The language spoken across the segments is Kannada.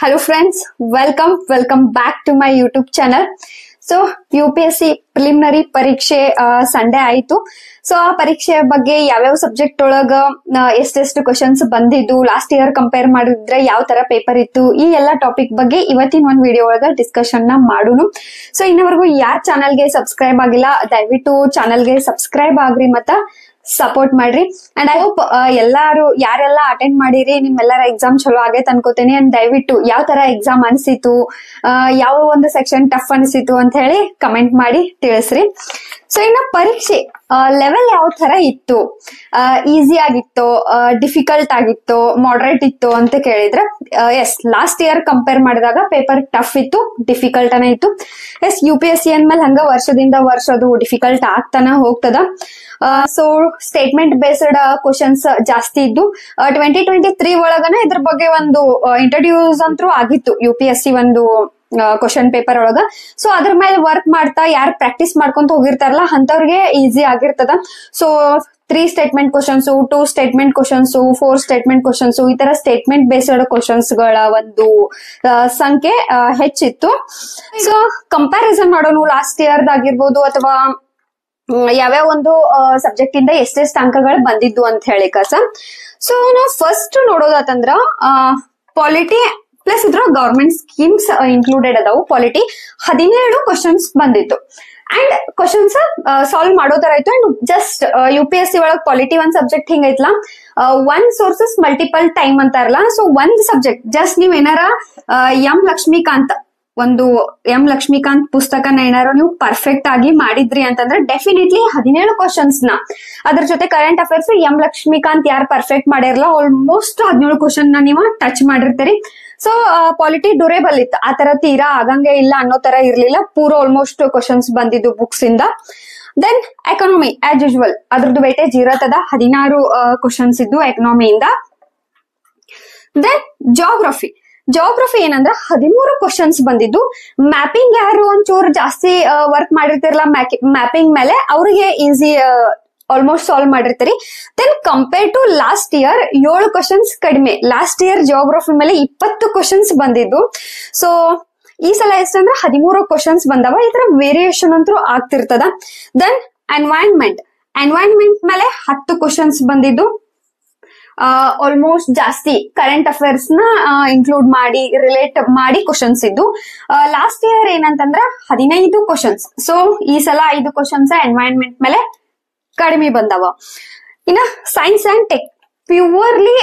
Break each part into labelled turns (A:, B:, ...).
A: Hello friends, welcome back to my YouTube channel. So UPSC preliminary ಪರೀಕ್ಷೆ ಸಂಡೇ ಆಯ್ತು. ಸೊ ಆ ಪರೀಕ್ಷೆಯ ಬಗ್ಗೆ ಯಾವ್ಯಾವ ಸಬ್ಜೆಕ್ಟ್ ಒಳಗ ಎಷ್ಟೆಷ್ಟು ಕ್ವಶನ್ಸ್ ಬಂದಿದ್ದು, ಲಾಸ್ಟ್ ಇಯರ್ ಕಂಪೇರ್ ಮಾಡಿದ್ರೆ ಯಾವ ತರ ಪೇಪರ್ ಇತ್ತು, ಈ ಎಲ್ಲಾ ಟಾಪಿಕ್ ಬಗ್ಗೆ ಇವತ್ತಿನ ಒಂದ್ ವಿಡಿಯೋ ಒಳಗ ಡಿಸ್ಕಷನ್ ನ ಮಾಡೋಣ. ಸೊ ಇನ್ನವರೆಗೂ ಯಾರ್ ಚಾನಲ್ಗೆ ಸಬ್ಸ್ಕ್ರೈಬ್ ಆಗಿಲ್ಲ ದಯವಿಟ್ಟು ಚಾನಲ್ಗೆ ಸಬ್ಸ್ಕ್ರೈಬ್ ಆಗ್ರಿ ಮತ್ತ ಸಪೋರ್ಟ್ ಮಾಡ್ರಿ. ಅಂಡ್ ಐ ಹೋಪ್ ಎಲ್ಲಾರು ಯಾರೆಲ್ಲ ಅಟೆಂಡ್ ಮಾಡಿರಿ ನಿಮ್ಮೆಲ್ಲರ ಎಕ್ಸಾಮ್ ಚಲೋ ಆಗೈತ್ ಅನ್ಕೋತೇನೆ. ಅಂಡ್ ದಯವಿಟ್ಟು ಯಾವ ತರ ಎಕ್ಸಾಮ್ ಅನ್ಸಿತು, ಯಾವ ಒಂದು ಸೆಕ್ಷನ್ ಟಫ್ ಅನ್ಸಿತು ಅಂತ ಹೇಳಿ ಕಮೆಂಟ್ ಮಾಡಿ ತಿಳಿಸ್ರಿ. ಸೊ ಇನ್ನ ಪರೀಕ್ಷೆ ಲೆವೆಲ್ ಯಾವ ತರ ಇತ್ತು, ಈಸಿ ಆಗಿತ್ತು, ಡಿಫಿಕಲ್ಟ್ ಆಗಿತ್ತು, ಮಾಡರೇಟ್ ಇತ್ತು ಅಂತ ಕೇಳಿದ್ರೆ ಎಸ್, ಲಾಸ್ಟ್ ಇಯರ್ ಕಂಪೇರ್ ಮಾಡಿದಾಗ ಪೇಪರ್ ಟಫ್ ಇತ್ತು, ಡಿಫಿಕಲ್ಟ್ ಅನ್ನ ಇತ್ತು. ಎಸ್, UPSC ಅಂದ್ಮೇಲೆ ಹಂಗ ವರ್ಷದಿಂದ ವರ್ಷ ಅದು ಡಿಫಿಕಲ್ಟ್ ಆಗ್ತಾನ ಹೋಗ್ತದ. ಸೊ ಸ್ಟೇಟ್ಮೆಂಟ್ ಬೇಸ್ಡ್ ಕ್ವಶನ್ಸ್ ಜಾಸ್ತಿ ಇದ್ದು 2023 ಒಳಗನ ಇದ್ರ ಬಗ್ಗೆ ಒಂದು ಇಂಟ್ರೊಡ್ಯೂಸ್ ಅಂತೂ ಆಗಿತ್ತು UPSC ಒಂದು ಕ್ವಶನ್ ಪೇಪರ್ ಒಳಗ. ಸೊ ಅದ್ರ ಮೇಲೆ ವರ್ಕ್ ಮಾಡ್ತಾ ಯಾರು ಪ್ರಾಕ್ಟೀಸ್ ಮಾಡ್ಕೊಂತ ಹೋಗಿರ್ತಾರಲ್ಲ ಅಂತವ್ರಿಗೆ ಈಸಿ ಆಗಿರ್ತದ. So 3 statement questions, 2 statement questions, 4 statement questions, ಈ ತರ ಸ್ಟೇಟ್ಮೆಂಟ್ ಬೇಸ್ಡ್ ಕ್ವಶನ್ಸ್ ಗಳ ಒಂದು ಸಂಖ್ಯೆ ಹೆಚ್ಚಿತ್ತು. ಸೊ ಕಂಪ್ಯಾರಿಸನ್ ಮಾಡೋಣ ಲಾಸ್ಟ್ ಇಯರ್ ಆಗಿರ್ಬೋದು ಅಥವಾ ಯಾವ್ಯಾವ ಒಂದು ಸಬ್ಜೆಕ್ಟ್ ಇಂದ ಎಷ್ಟೆಷ್ಟು ಅಂಕಗಳು ಬಂದಿದ್ದು ಅಂತ ಹೇಳಿ ಕಸ. ಸೊ ನಾವು ಫಸ್ಟ್ ನೋಡೋದಾತಂದ್ರ ಪಾಲಿಟಿ ಪ್ಲಸ್ ಇದ್ರ ಗವರ್ಮೆಂಟ್ ಸ್ಕೀಮ್ಸ್ ಇನ್ಕ್ಲೂಡೆಡ್ ಅದಾವು. ಪಾಲಿಟಿ 17 ಕ್ವಶನ್ಸ್ ಬಂದಿತ್ತು ಅಂಡ್ ಕ್ವಶನ್ಸ್ ಸಾಲ್ವ್ ಮಾಡೋ ತರ ಇತ್ತು. ಅಂಡ್ ಜಸ್ಟ್ UPSC ಒಳಗ್ ಪಾಲಿಟಿ ಒಂದ್ ಸಬ್ಜೆಕ್ಟ್ ಹಿಂಗೈತ್ಲ, ಒನ್ ಸೋರ್ಸಸ್ ಮಲ್ಟಿಪಲ್ ಟೈಮ್ ಅಂತಾರಲ್ಲ. ಸೊ ಒಂದ್ ಸಬ್ಜೆಕ್ಟ್ ಜಸ್ಟ್ ನೀವ್ ಏನಾರ ಎಂ ಲಕ್ಷ್ಮೀಕಾಂತ್ ಪುಸ್ತಕನ ಏನಾರು ನೀವು ಪರ್ಫೆಕ್ಟ್ ಆಗಿ ಮಾಡಿದ್ರಿ ಅಂತಂದ್ರೆ ಡೆಫಿನೆಟ್ಲಿ 17 ಕ್ವಶನ್ಸ್ ನ, ಅದ್ರ ಜೊತೆ ಕರೆಂಟ್ ಅಫೇರ್ಸ್ ಎಂ ಲಕ್ಷ್ಮೀಕಾಂತ್ ಯಾರು ಪರ್ಫೆಕ್ಟ್ ಮಾಡಿರಲ್ಲ ಆಲ್ಮೋಸ್ಟ್ 17 ಕ್ವಶನ್ ನ ನೀವು ಟಚ್ ಮಾಡಿರ್ತೀರಿ. ಸೊ ಪಾಲಿಟಿ ಡ್ಯೂರೇಬಲ್ ಇತ್ತು, ಆ ತರ ತೀರಾ ಆಗಂಗೆ ಇಲ್ಲ ಅನ್ನೋ ತರ ಇರ್ಲಿಲ್ಲ, ಪೂರ ಆಲ್ಮೋಸ್ಟ್ ಕ್ವಶನ್ಸ್ ಬಂದಿದ್ದು ಬುಕ್ಸ್ ಇಂದ. ದೆನ್ ಎಕನಾಮಿ ಆಸ್ ಯೂಶುವಲ್ ಅದ್ರದ್ದು ವೇಟೇಜ್ ಇರತ್ತದ, 16 ಕ್ವಶನ್ಸ್ ಇದ್ದು ಎಕನಾಮಿಯಿಂದ. ದೆನ್ ಜಾಗ್ರಫಿ ಏನಂದ್ರ 13 ಕ್ವಶನ್ಸ್ ಬಂದಿದ್ದು. ಮ್ಯಾಪಿಂಗ್ ಯಾರು ಒಂಚೂರು ಜಾಸ್ತಿ ವರ್ಕ್ ಮಾಡಿರ್ತಿರಲ್ಲ ಮ್ಯಾಪಿಂಗ್ ಮೇಲೆ, ಅವ್ರಿಗೆ ಈಸಿ ಆಲ್ಮೋಸ್ಟ್ ಸಾಲ್ವ್ ಮಾಡಿರ್ತೀರಿ. Then compare to last year 7 questions ಕಡಿಮೆ. ಲಾಸ್ಟ್ ಇಯರ್ ಜಾಗ್ರಫಿ ಮೇಲೆ 20 ಕ್ವಶನ್ಸ್ ಬಂದಿದ್ದು. ಸೊ ಈ ಸಲ ಎಷ್ಟಂದ್ರೆ 13 ಕ್ವಶನ್ಸ್ ಬಂದವ. ಈ ತರ ವೇರಿಯೇಷನ್ ಅಂತೂ ಆಗ್ತಿರ್ತದ. ದೆನ್ ಎನ್ವೈರನ್ಮೆಂಟ್ ಮೇಲೆ 10 ಕ್ವಶನ್ಸ್ ಬಂದಿದ್ದು. ಆಲ್ಮೋಸ್ಟ್ ಜಾಸ್ತಿ ಕರೆಂಟ್ ಅಫೇರ್ಸ್ ನ ಇನ್ಕ್ಲೂಡ್ ಮಾಡಿ ರಿಲೇಟ್ ಮಾಡಿ ಕ್ವಶನ್ಸ್ ಇದ್ದು. ಲಾಸ್ಟ್ ಇಯರ್ ಏನಂತಂದ್ರ 15 ಕ್ವಶನ್ಸ್. ಸೊ ಈ ಸಲ 5 ಕ್ವಶನ್ಸ್ ಎನ್ವೈರನ್ಮೆಂಟ್ ಮೇಲೆ ಕಡಿಮೆ ಬಂದವ. ಇನ್ನ science and tech, purely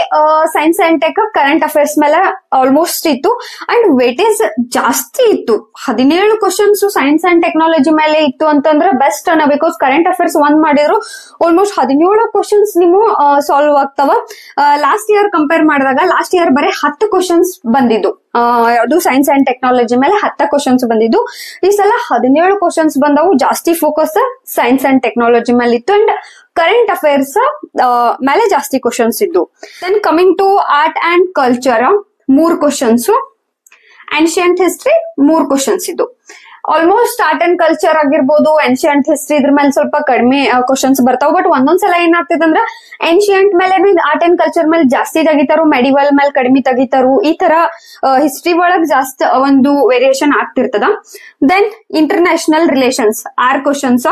A: science and tech current affairs ಮೇಲೆ ಆಲ್ಮೋಸ್ಟ್ ಇತ್ತು ಅಂಡ್ ವೇಟೇಜ್ ಜಾಸ್ತಿ ಇತ್ತು. 17 ಕ್ವಶನ್ಸ್ ಸೈನ್ಸ್ ಅಂಡ್ ಟೆಕ್ನಾಲಜಿ ಮೇಲೆ ಇತ್ತು ಅಂತಂದ್ರೆ ಬೆಸ್ಟ್ ಅನ್ನ, ಬಿಕಾಸ್ ಕರೆಂಟ್ ಅಫೇರ್ಸ್ ಒಂದ್ ಮಾಡಿದ್ರು ಆಲ್ಮೋಸ್ಟ್ 17 ಕ್ವಶನ್ಸ್ ನೀವು ಸಾಲ್ವ್ ಆಗ್ತಾವ. ಲಾಸ್ಟ್ ಇಯರ್ ಕಂಪೇರ್ ಮಾಡಿದಾಗ ಲಾಸ್ಟ್ ಇಯರ್ ಬರೀ 10 ಕ್ವಶನ್ಸ್ ಬಂದಿದ್ದು, ಅದು ಸೈನ್ಸ್ ಅಂಡ್ ಟೆಕ್ನಾಲಜಿ ಮೇಲೆ 10 ಕ್ವಶನ್ಸ್ ಬಂದಿದ್ದು. ಈ ಸಲ 17 ಕ್ವಶನ್ಸ್ ಬಂದವು. ಜಾಸ್ತಿ ಫೋಕಸ್ ಸೈನ್ಸ್ ಅಂಡ್ ಟೆಕ್ನಾಲಜಿ ಮೇಲೆ ಇತ್ತು ಅಂಡ್ ಕರೆಂಟ್ ಅಫೇರ್ಸ್ ಮೇಲೆ ಜಾಸ್ತಿ ಕ್ವಶನ್ಸ್ ಇದ್ದು. Then coming to art and culture 3 questions, ancient history 3 questions ಇದ್ದು. ಆಲ್ಮೋಸ್ಟ್ ಆರ್ಟ್ ಅಂಡ್ ಕಲ್ಚರ್ ಆಗಿರ್ಬೋದು, ಏನ್ಷಿಯಂಟ್ ಹಿಸ್ಟ್ರಿ ಇದ್ರ ಮೇಲೆ ಸ್ವಲ್ಪ ಕಡಿಮೆ ಕ್ವಶನ್ಸ್ ಬರ್ತಾವ. ಬಟ್ ಒಂದೊಂದ್ಸಲ ಏನಾಗ್ತದೆ ಅಂದ್ರೆ ಏನ್ಷಿಯಂಟ್ ಮೇಲೆ ಆರ್ಟ್ ಅಂಡ್ ಕಲ್ಚರ್ ಮೇಲೆ ಜಾಸ್ತಿ ತೆಗಿತಾರು, ಮೆಡಿವಲ್ ಮೇಲೆ ಕಡಿಮೆ ತೆಗಿತಾರು. ಈ ತರ ಹಿಸ್ಟ್ರಿ ಒಳಗ್ ಜಾಸ್ತಿ ಒಂದು ವೇರಿಯೇಷನ್ ಆಗ್ತಿರ್ತದ. Then international relations 6 questions,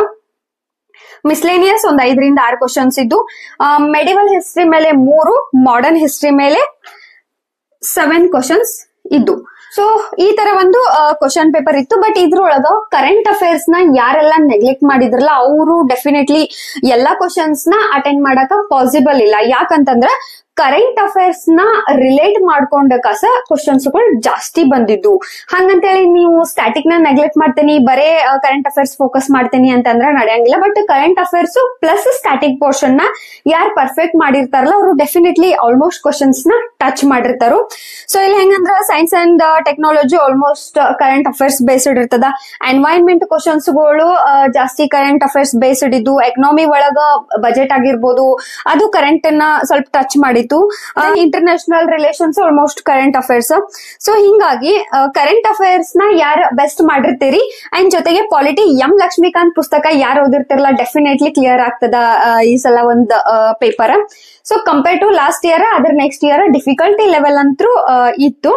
A: miscellaneous ಒಂದ್ 5 ರಿಂದ 6 ಕ್ವಶನ್ಸ್ ಇದ್ದು. ಮೆಡಿವಲ್ ಹಿಸ್ಟ್ರಿ ಮೇಲೆ 3, ಮಾಡರ್ನ್ ಹಿಸ್ಟ್ರಿ ಮೇಲೆ 7 ಕ್ವಶನ್ಸ್ ಇದ್ದು. ಸೊ ಈ ತರ ಒಂದು ಕ್ವಶನ್ ಪೇಪರ್ ಇತ್ತು. ಬಟ್ ಇದ್ರೊಳಗ ಕರೆಂಟ್ ಅಫೇರ್ಸ್ ನ ಯಾರೆಲ್ಲ ನೆಗ್ಲೆಕ್ಟ್ ಮಾಡಿದ್ರಲ್ಲ ಅವರು ಡೆಫಿನೆಟ್ಲಿ ಎಲ್ಲಾ ಕ್ವಶನ್ಸ್ ನ ಅಟೆಂಡ್ ಮಾಡಕ ಪಾಸಿಬಲ್ ಇಲ್ಲ. ಯಾಕಂತಂದ್ರ ಕರೆಂಟ್ ಅಫೇರ್ಸ್ ನ ರಿಲೇಟ್ ಮಾಡ್ಕೊಂಡ ಕಸ ಕ್ವಶನ್ಸ್ ಗಳು ಜಾಸ್ತಿ ಬಂದಿದ್ದು. ಹಂಗಂತೇಳಿ ನೀವು ಸ್ಟ್ಯಾಟಿಕ್ ನ ನೆಗ್ಲೆಕ್ಟ್ ಮಾಡ್ತೇನಿ, ಬರೇ ಕರೆಂಟ್ ಅಫೇರ್ಸ್ ಫೋಕಸ್ ಮಾಡ್ತೇನಿ ಅಂತಂದ್ರೆ ನಡೆಯಂಗಿಲ್ಲ. But current affairs plus static portion ನ ಯಾರು ಪರ್ಫೆಕ್ಟ್ ಮಾಡಿರ್ತಾರಲ್ಲ ಅವರು ಡೆಫಿನೆಟ್ಲಿ ಆಲ್ಮೋಸ್ಟ್ ಕ್ವಶನ್ಸ್ ನ ಟಚ್ ಮಾಡಿರ್ತಾರು. ಸೊ ಇಲ್ಲಿ ಹೆಂಗಂದ್ರ science and technology almost current affairs based ಇರ್ತದ. ಎನ್ವೈರನ್ಮೆಂಟ್ ಕ್ವಶನ್ಸ್ ಗಳು ಜಾಸ್ತಿ ಕರೆಂಟ್ ಅಫೇರ್ಸ್ ಬೇಸ್ಡ್ ಇದ್ದು. ಎಕನಾಮಿ ಒಳಗ ಬಜೆಟ್ ಆಗಿರ್ಬೋದು ಅದು ಕರೆಂಟ್ ನ ಸ್ವಲ್ಪ ಟಚ್ ಮಾಡಿ. International relations almost current affairs. So ಹಿಂಗಾಗಿ ಕರೆಂಟ್ ಅಫೇರ್ಸ್ ನ ಯಾರು ಬೆಸ್ಟ್ ಮಾಡಿರ್ತೀರಿ ಅಂಡ್ ಜೊತೆಗೆ ಪಾಲಿಟಿ ಎಂ ಲಕ್ಷ್ಮೀಕಾಂತ್ ಪುಸ್ತಕ ಯಾರು ಓದಿರ್ತಿರಲ್ಲ ಡೆಫಿನೆಟ್ಲಿ ಕ್ಲಿಯರ್ ಆಗ್ತದ ಈ ಸಲ ಒಂದ್ paper. So compare to last year ಅದ್ರ ನೆಕ್ಸ್ಟ್ ಇಯರ್ ಡಿಫಿಕಲ್ಟಿ ಲೆವೆಲ್ ಅಂತೂ ಇತ್ತು.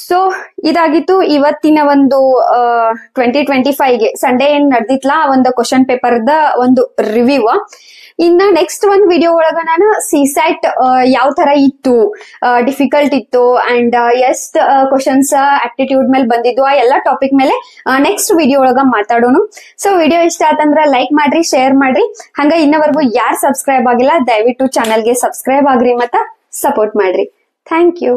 A: ಸೊ ಇದಾಗಿತ್ತು ಇವತ್ತಿನ ಒಂದು 2025ಗೆ ಸಂಡೇ ಏನ್ ನಡೆದಿತ್ಲಾ ಒಂದು ಕ್ವಶನ್ ಪೇಪರ್ ದ ಒಂದು ರಿವ್ಯೂ. ಇನ್ನ ನೆಕ್ಸ್ಟ್ ಒಂದ್ ವಿಡಿಯೋ ಒಳಗ ನಾನು ಸಿಸ್ಯಾಟ್ ಯಾವ ತರ ಇತ್ತು, ಡಿಫಿಕಲ್ಟ್ ಇತ್ತು ಅಂಡ್ ಎಷ್ಟ್ ಕ್ವಶನ್ಸ್ ಆಪ್ಟಿಟ್ಯೂಡ್ ಮೇಲೆ ಬಂದಿದ್ವು, ಆ ಎಲ್ಲಾ ಟಾಪಿಕ್ ಮೇಲೆ ನೆಕ್ಸ್ಟ್ ವಿಡಿಯೋ ಒಳಗ ಮಾತಾಡೋಣ. ಸೊ ವಿಡಿಯೋ ಇಷ್ಟ ಆತಂದ್ರ ಲೈಕ್ ಮಾಡ್ರಿ, ಶೇರ್ ಮಾಡ್ರಿ. ಹಂಗ ಇನ್ನವರೆಗೂ ಯಾರು ಸಬ್ಸ್ಕ್ರೈಬ್ ಆಗಿಲ್ಲ ದಯವಿಟ್ಟು ಚಾನಲ್ಗೆ ಸಬ್ಸ್ಕ್ರೈಬ್ ಆಗ್ರಿ ಮತ್ತ ಸಪೋರ್ಟ್ ಮಾಡ್ರಿ. Thank you.